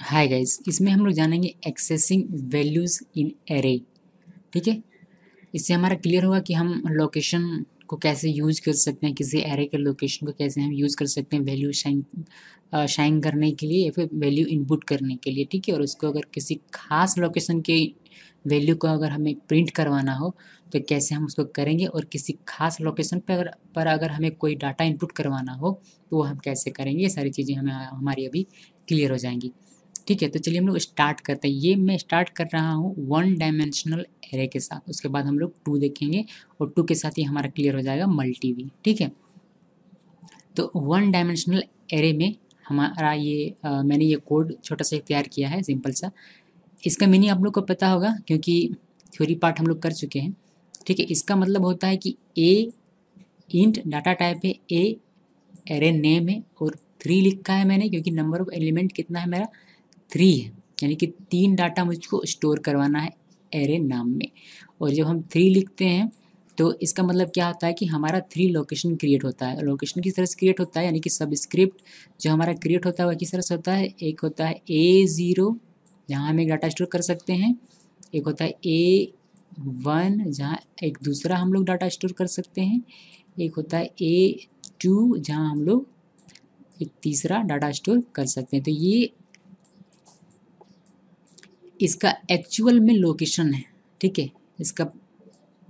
Hi guys, इसमें हम लोग जानेंगे एक्सेसिंग वैल्यूज़ इन एरे। ठीक है। इससे हमारा क्लियर होगा कि हम लोकेशन को कैसे यूज कर सकते हैं, किसी एरे के लोकेशन को कैसे हम यूज कर सकते हैं वैल्यू शाइन करने के लिए या फिर वैल्यू इनपुट करने के लिए। ठीक है। और उसको अगर किसी खास लोकेशन के वैल्यू को अगर हमें प्रिंट करवाना हो तो कैसे हम उसको करेंगे, और किसी खास लोकेशन पर अगर हमें कोई डाटा इनपुट करवाना हो तो वो हम कैसे करेंगे। ये सारी चीज़ें हमें हमारी अभी क्लियर हो जाएंगी। ठीक है। तो चलिए हम लोग स्टार्ट करते हैं। ये मैं स्टार्ट कर रहा हूँ वन डायमेंशनल एरे के साथ। उसके बाद हम लोग टू देखेंगे और टू के साथ ही हमारा क्लियर हो जाएगा मल्टी भी। ठीक है। तो वन डायमेंशनल एरे में हमारा ये मैंने ये कोड छोटा सा तैयार किया है, सिंपल सा। इसका मीनिंग आप लोग को पता होगा क्योंकि थ्योरी पार्ट हम लोग कर चुके हैं। ठीक है। इसका मतलब होता है कि ए इंट डाटा टाइप है, ए एरे नेम है और 3 लिखा है मैंने क्योंकि नंबर ऑफ एलिमेंट कितना है मेरा, 3 है। यानी कि 3 डाटा मुझको स्टोर करवाना है एरे नाम में। और जब हम 3 लिखते हैं तो इसका मतलब क्या होता है कि हमारा 3 लोकेशन क्रिएट होता है। लोकेशन किस तरह से क्रिएट होता है, यानी कि सबस्क्रिप्ट जो हमारा क्रिएट होता है वह किस तरह से होता है। एक होता है A0 जहाँ हम एक डाटा स्टोर कर सकते हैं, एक होता है A1 जहाँ एक दूसरा हम लोग डाटा स्टोर कर सकते हैं, एक होता है A2 जहाँ हम लोग एक तीसरा डाटा स्टोर कर सकते हैं। तो ये इसका एक्चुअल में लोकेशन है। ठीक है। इसका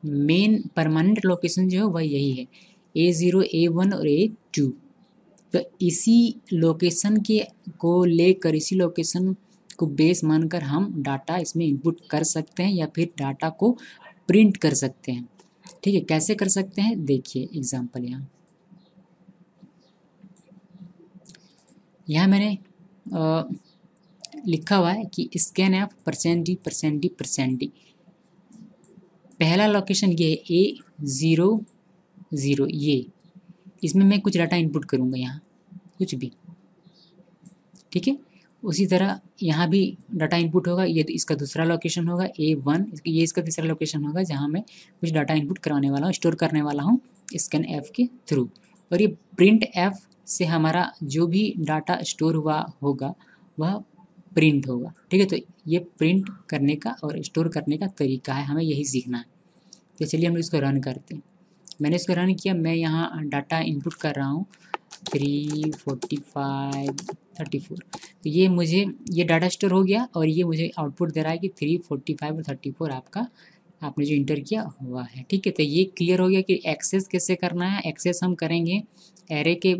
मेन परमानेंट लोकेशन जो है वह यही है, A0 A1 और A2। तो इसी लोकेशन के को लेकर, इसी लोकेशन को बेस मानकर हम डाटा इसमें इनपुट कर सकते हैं या फिर डाटा को प्रिंट कर सकते हैं। ठीक है। कैसे कर सकते हैं देखिए एग्जांपल। यहाँ मैंने लिखा हुआ है कि scan F %d %d %d। पहला लोकेशन ये है A00, ये इसमें मैं कुछ डाटा इनपुट करूँगा यहाँ, कुछ भी। ठीक है। उसी तरह यहाँ भी डाटा इनपुट होगा, ये इसका दूसरा लोकेशन होगा A1, ये इसका तीसरा लोकेशन होगा जहाँ मैं कुछ डाटा इनपुट कराने वाला हूँ, स्टोर करने वाला हूँ स्कैन एफ के थ्रू। और ये प्रिंट एफ से हमारा जो भी डाटा स्टोर हुआ होगा वह प्रिंट होगा। ठीक है। तो ये प्रिंट करने का और स्टोर करने का तरीका है, हमें यही सीखना है। तो चलिए हम इसको रन करते हैं। मैंने इसको रन किया, मैं यहाँ डाटा इनपुट कर रहा हूँ 345 34। तो ये मुझे ये डाटा स्टोर हो गया और ये मुझे आउटपुट दे रहा है कि 345 और 34 आपका आपने जो इंटर किया हुआ है। ठीक है। तो ये क्लियर हो गया कि एक्सेस कैसे करना है। एक्सेस हम करेंगे एरे के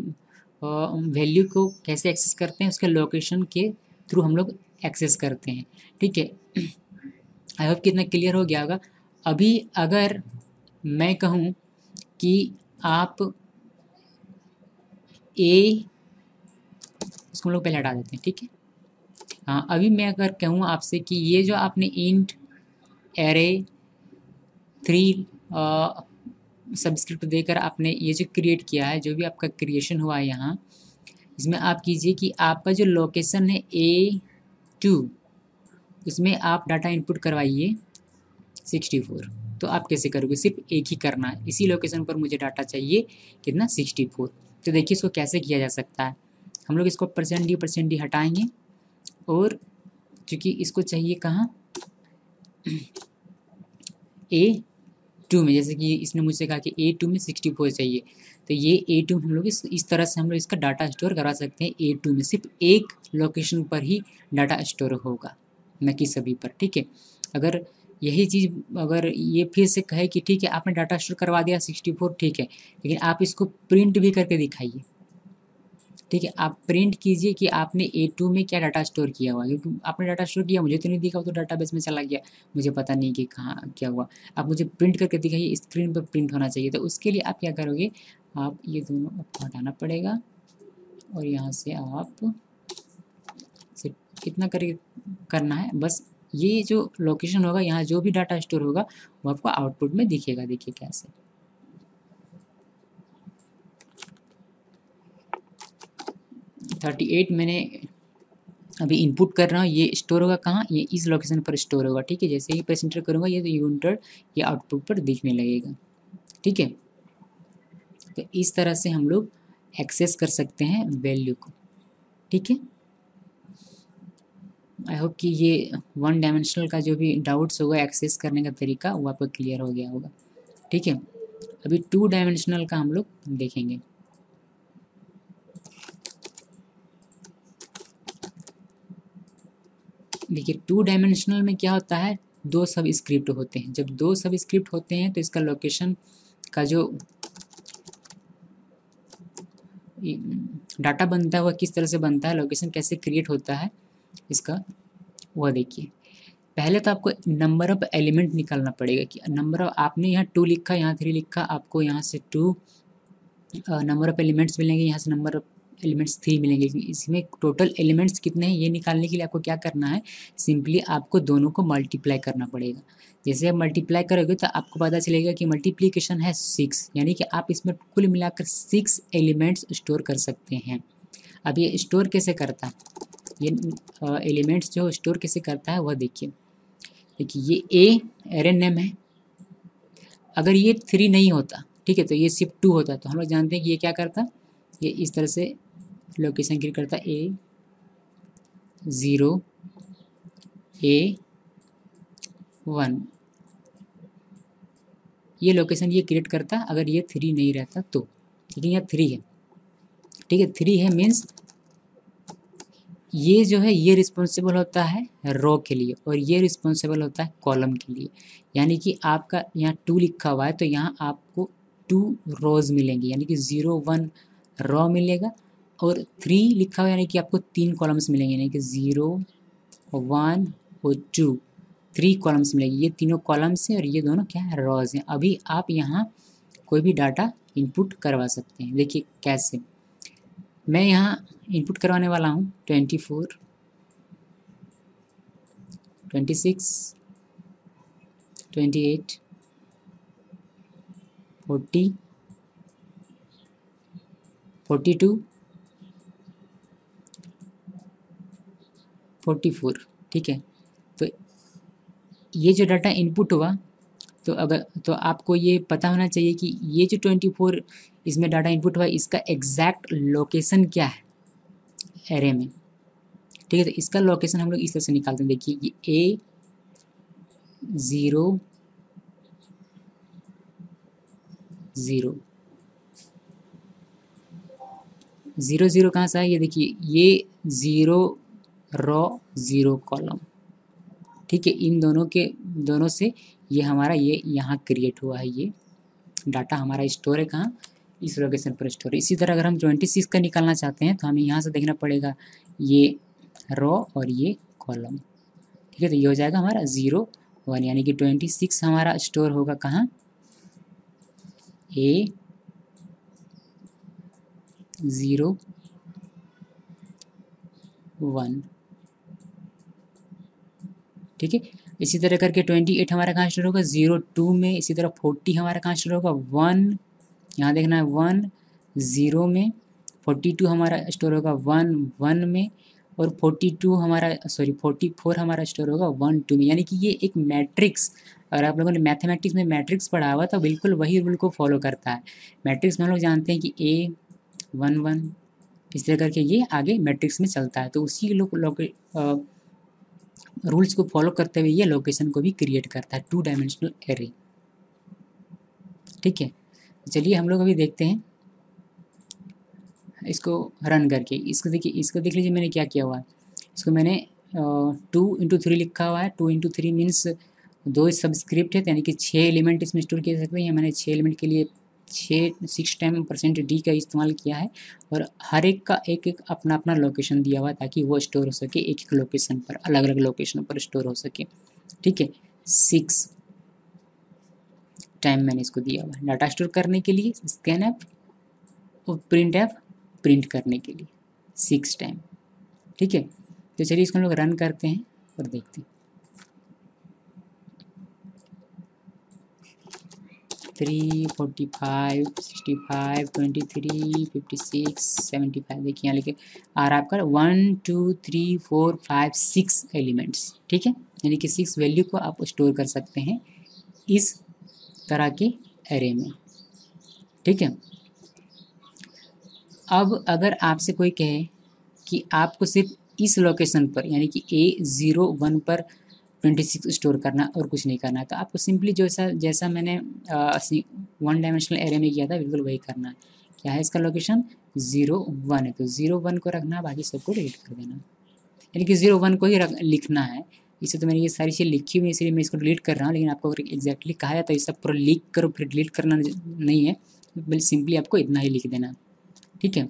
वैल्यू को कैसे एक्सेस करते हैं, उसके लोकेशन के थ्रू हम लोग एक्सेस करते हैं। ठीक है। आई होप कितना क्लियर हो गया होगा। अभी अगर मैं कहूँ कि आप ए, इसको हम लोग पहले हटा देते हैं। ठीक है। हाँ, अभी मैं अगर कहूँ आपसे कि ये जो आपने इंट एरे 3 सबस्क्रिप्ट देकर आपने ये जो क्रिएट किया है, जो भी आपका क्रिएशन हुआ है यहाँ, इसमें आप कीजिए कि आपका जो लोकेशन है A2, उसमें आप डाटा इनपुट करवाइए 64। तो आप कैसे करोगे, सिर्फ एक ही करना है, इसी लोकेशन पर मुझे डाटा चाहिए कितना 64। तो देखिए इसको कैसे किया जा सकता है। हम लोग इसको %d हटाएंगे और चूँकि इसको चाहिए कहाँ A2 में, जैसे कि इसने मुझसे कहा कि A2 में 64 चाहिए, तो ये A2 हम लोग इस तरह से हम लोग इसका डाटा स्टोर करा सकते हैं। A2 में सिर्फ एक लोकेशन पर ही डाटा स्टोर होगा, न कि सभी पर। ठीक है। अगर यही चीज़ अगर ये फिर से कहे कि ठीक है आपने डाटा स्टोर करवा दिया 64, ठीक है, लेकिन आप इसको प्रिंट भी करके दिखाइए। ठीक है। आप प्रिंट कीजिए कि आपने A2 में क्या डाटा स्टोर किया हुआ है, क्योंकि आपने डाटा स्टोर किया मुझे तो नहीं दिखा, वो तो डाटाबेस में चला गया, मुझे पता नहीं कि कहाँ क्या हुआ। आप मुझे प्रिंट करके दिखाइए, स्क्रीन पर प्रिंट होना चाहिए। तो उसके लिए आप क्या करोगे, आप ये दोनों आपको हटाना पड़ेगा और यहाँ से आप से कितना करना है, बस ये जो लोकेशन होगा यहाँ जो भी डाटा स्टोर होगा वो आपको आउटपुट में दिखेगा। देखिए कैसे 38 मैंने अभी इनपुट कर रहा हूँ, ये स्टोर होगा कहाँ, ये इस लोकेशन पर स्टोर होगा। ठीक है। जैसे ही प्रेस इंटर करूँगा ये तो यूनिटर ये आउटपुट पर दिखने लगेगा। ठीक है। तो इस तरह से हम लोग एक्सेस कर सकते हैं वैल्यू को। ठीक है। आई होप कि ये वन डायमेंशनल का जो भी डाउट्स होगा एक्सेस करने का तरीका वो आपको क्लियर हो गया होगा। ठीक है, अभी टू डायमेंशनल का हम लोग देखेंगे। देखिए टू डायमेंशनल में क्या होता है, दो सब स्क्रिप्ट होते हैं। जब दो सब स्क्रिप्ट होते हैं तो इसका लोकेशन का जो डाटा बनता है वह किस तरह से बनता है, लोकेशन कैसे क्रिएट होता है इसका, वह देखिए। पहले तो आपको नंबर ऑफ एलिमेंट निकालना पड़ेगा कि नंबर ऑफ, आपने यहाँ 2 लिखा, यहाँ 3 लिखा, आपको यहाँ से 2 नंबर ऑफ एलिमेंट्स मिलेंगे, यहाँ से नंबर ऑफ एलिमेंट्स 3 मिलेंगे। इसमें टोटल एलिमेंट्स कितने हैं ये निकालने के लिए आपको क्या करना है, सिंपली आपको दोनों को मल्टीप्लाई करना पड़ेगा। जैसे आप मल्टीप्लाई करोगे तो आपको पता चलेगा कि मल्टीप्लिकेशन है 6, यानी कि आप इसमें कुल मिलाकर 6 एलिमेंट्स स्टोर कर सकते हैं। अब ये स्टोर कैसे करता है, ये एलिमेंट्स जो स्टोर कैसे करता है वह देखिए। ये ए एरे नेम है, अगर ये 3 नहीं होता, ठीक है, तो ये सिर्फ 2 होता, तो हम लोग जानते हैं कि ये क्या करता, ये इस तरह से लोकेशन क्रिएट करता, A0 A1, ये लोकेशन ये क्रिएट करता अगर ये 3 नहीं रहता तो। लेकिन यहाँ 3 है, ठीक है, 3 है मीन्स ये जो है ये रिस्पॉन्सिबल होता है रो के लिए और ये रिस्पॉन्सिबल होता है कॉलम के लिए। यानी कि आपका यहाँ 2 लिखा हुआ है तो यहाँ आपको 2 रोज मिलेंगी, यानी कि 0 1 रो मिलेगा, और 3 लिखा हुआ यानी कि आपको 3 कॉलम्स मिलेंगे, यानी कि 0 1 और 2, 3 कॉलम्स मिलेंगे। ये तीनों कॉलम्स हैं और ये दोनों क्या है, रोज हैं। अभी आप यहाँ कोई भी डाटा इनपुट करवा सकते हैं। देखिए कैसे, मैं यहाँ इनपुट करवाने वाला हूँ 24 26 28 40 42 44, ठीक है। तो ये जो डाटा इनपुट हुआ, तो अगर तो आपको ये पता होना चाहिए कि ये जो 24 इसमें डाटा इनपुट हुआ इसका एग्जैक्ट लोकेशन क्या है एरे में, ठीक है। तो इसका लोकेशन हम लोग इस तरह से निकालते हैं। देखिए ये A0 0 0 0 कहाँ से है, ये देखिए ये 0 रो 0 कॉलम, ठीक है। इन दोनों से ये हमारा ये यहाँ क्रिएट हुआ है, ये डाटा हमारा स्टोर है कहाँ, इस लोकेशन पर स्टोर है। इसी तरह अगर हम 26 का निकालना चाहते हैं तो हमें यहाँ से देखना पड़ेगा ये रो और ये कॉलम, ठीक है। तो ये हो जाएगा हमारा 0 1, यानी कि 26 हमारा स्टोर होगा कहाँ, A0 1, ठीक है। इसी तरह करके 28 हमारा कहाँ स्टोर होगा, 0 2 में। इसी तरह 40 हमारा कहाँ स्टोर होगा, 1, यहाँ देखना है 1 0 में। 42 हमारा स्टोर होगा 1 1 में, और 42 हमारा 44 हमारा स्टोर होगा 1 2 में। यानी कि ये एक मैट्रिक्स, अगर आप लोगों ने मैथमेटिक्स में मैट्रिक्स पढ़ा हुआ तो बिल्कुल वही रूल को फॉलो करता है। मैट्रिक्स में हम लोग जानते हैं कि A 1 1, इस तरह करके ये आगे मैट्रिक्स में चलता है। तो उसी रूल्स को फॉलो करते हुए ये लोकेशन को भी क्रिएट करता है, 2 डायमेंशनल एरे, ठीक है। चलिए हम लोग अभी देखते हैं इसको रन करके। इसको देखिए, इसको देख लीजिए मैंने क्या किया हुआ है। इसको मैंने 2 × 3 लिखा हुआ है। 2 × 3 मीन्स 2 सबस्क्रिप्ट है, यानी कि 6 एलिमेंट इसमें स्टोर किए सकते हैं। मैंने 6 एलिमेंट के लिए 6 टाइम %d का इस्तेमाल किया है, और हर एक का एक एक अपना अपना लोकेशन दिया हुआ है ताकि वो स्टोर हो सके एक एक लोकेशन पर, अलग अलग लोकेशन पर स्टोर हो सके, ठीक है। 6 टाइम मैंने इसको दिया हुआ है डाटा स्टोर करने के लिए, स्कैन ऐप और प्रिंट ऐप प्रिंट करने के लिए 6 टाइम, ठीक है। तो चलिए इसको हम लोग रन करते हैं और देखते हैं। 3 45 65 23 56 75, देखिए यहाँ लिखे आ रहा है आपका 1 2 3 4 5 6 एलिमेंट्स, ठीक है। यानी कि 6 वैल्यू को आप स्टोर कर सकते हैं इस तरह के एरे में, ठीक है। अब अगर आपसे कोई कहे कि आपको सिर्फ इस लोकेशन पर यानी कि A01 पर 26 स्टोर करना और कुछ नहीं करना है। तो आपको सिंपली जैसा जैसा मैंने 1 डायमेंशनल एरे में किया था बिल्कुल वही करना है। क्या है इसका लोकेशन 01 है, तो 01 को रखना, बाकी सबको डिलीट कर देना, यानी कि 01 को ही लिखना है। इसे तो मैंने ये सारी चीज़ लिखी हुई है इसलिए मैं इसको डिलीट कर रहा हूँ, लेकिन आपको अगर एग्जैक्टली कहा जाता है ये सब पूरा लिख करो फिर डिलीट करना नहीं है, बल्कि सिंपली आपको इतना ही लिख देना, ठीक है।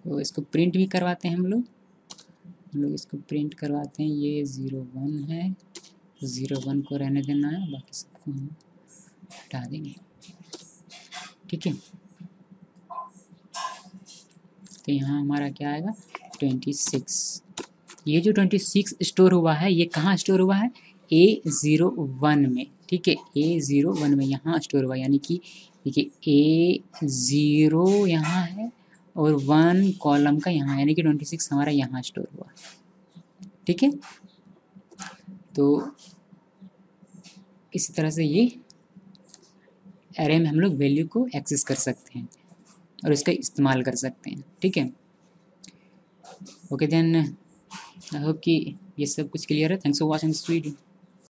तो इसको प्रिंट भी करवाते हैं हम लोग इसको प्रिंट करवाते हैं। ये 01 है, 01 को रहने देना है, बाकी सबको हम हटा देंगे, ठीक है। तो यहाँ हमारा क्या आएगा 26। ये जो 26 स्टोर हुआ है ये कहाँ स्टोर हुआ है A01 में, ठीक है। A01 में यहाँ स्टोर हुआ, यानी कि देखिए A0 यहाँ है और 1 कॉलम का यहाँ, यानी कि 26 हमारा यहाँ स्टोर हुआ, ठीक है। तो इसी तरह से ये एरे में हम लोग वैल्यू को एक्सेस कर सकते हैं और इसका इस्तेमाल कर सकते हैं, ठीक है। ओके देन, आई होप कि ये सब कुछ क्लियर है। Thanks for watching this video.